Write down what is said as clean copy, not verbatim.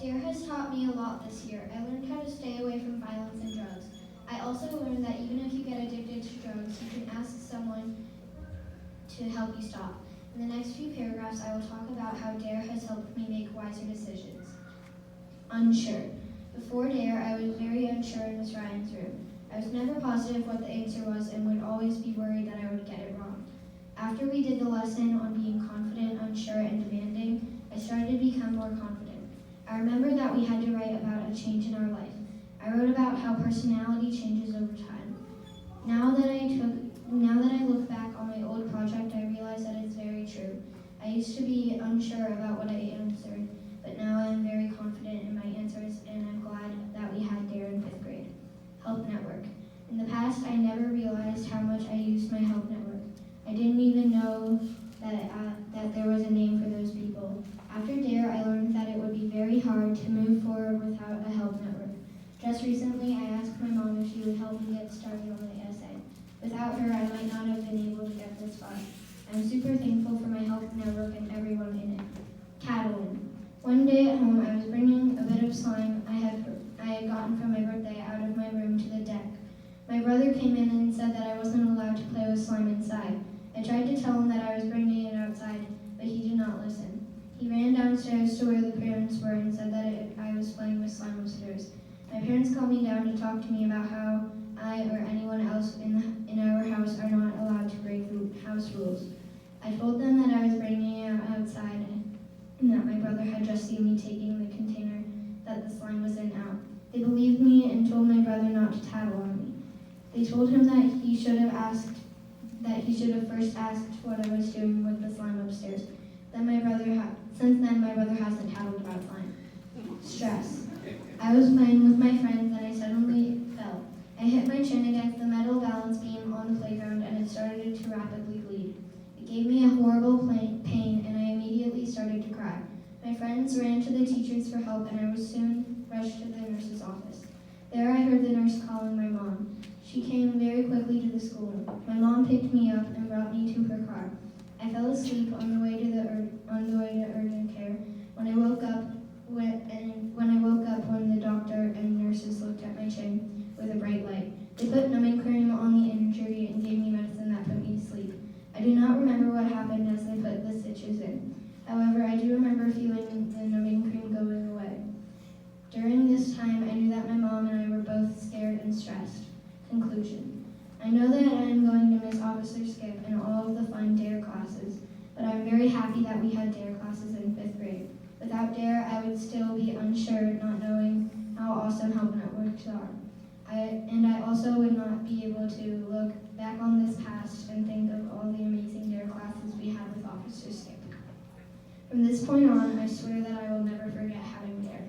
DARE has taught me a lot this year. I learned how to stay away from violence and drugs. I also learned that even if you get addicted to drugs, you can ask someone to help you stop. In the next few paragraphs, I will talk about how DARE has helped me make wiser decisions. Unsure. Before DARE, I was very unsure in Miss Ryan's room. I was never positive what the answer was and would always be worried that I would get it wrong. After we did the lesson on being confident, unsure, and demanding, I started to become more confident. I remember that we had to write about a change in our life. I wrote about how personality changes over time. Now that I look back on my old project, I realize that it's very true. I used to be unsure about what I answered, but now I am very confident in my answers, and I'm glad that we had DARE in 5th grade. Help Network. In the past, I never realized how much I used my Help Network. I didn't even know that there was a name for those people. After DARE, I learned that it would be very hard to move forward without a Help Network. Just recently, I asked my mom if she would help me get started on my essay. Without her, I might not have been able to get this far. I'm super thankful for my Help Network and everyone in it. Catalan. One day at home, I was bringing a bit of slime I had gotten from my birthday out of my room to the deck. My brother came in and said that I wasn't allowed to play with slime inside. I tried to tell him that I was bringing it outside, but he did not listen. He ran downstairs to where the parents were and said that I was playing with slime upstairs. My parents called me down to talk to me about how I or anyone else in our house are not allowed to break the house rules. I told them that I was bringing it outside and that my brother had just seen me taking the container that the slime was in out. They believed me and told my brother not to tattle on me. They told him that he should have first asked what I was doing with the slime upstairs. Since then, my brother hasn't tattled about slime. Stress. I was playing with my friends and I suddenly fell. I hit my chin against the metal balance beam on the playground and it started to rapidly bleed. It gave me a horrible pain and I immediately started to cry. My friends ran to the teachers for help and I was soon rushed to the nurse's office. There I heard the nurse calling my mom. She came very quickly to the school. My mom picked me up and brought me to her car. I fell asleep on the way to urgent care. When I woke up when the doctor and nurses looked at my chin with a bright light. They put numbing cream on the injury and gave me medicine that put me to sleep. I do not remember what happened as they put the stitches in. However, I do remember feeling the numbing cream going away. During this time, I knew that my mom and I were both scared and stressed. Conclusion. I know that I am going to miss Officer Skip and all of the fun DARE classes, but I'm very happy that we had DARE classes in 5th grade. Without DARE, I would still be unsure, not knowing how awesome Help Networks are. I also would not be able to look back on this past and think of all the amazing DARE classes we had with Officer Skip. From this point on, I swear that I will never forget having DARE.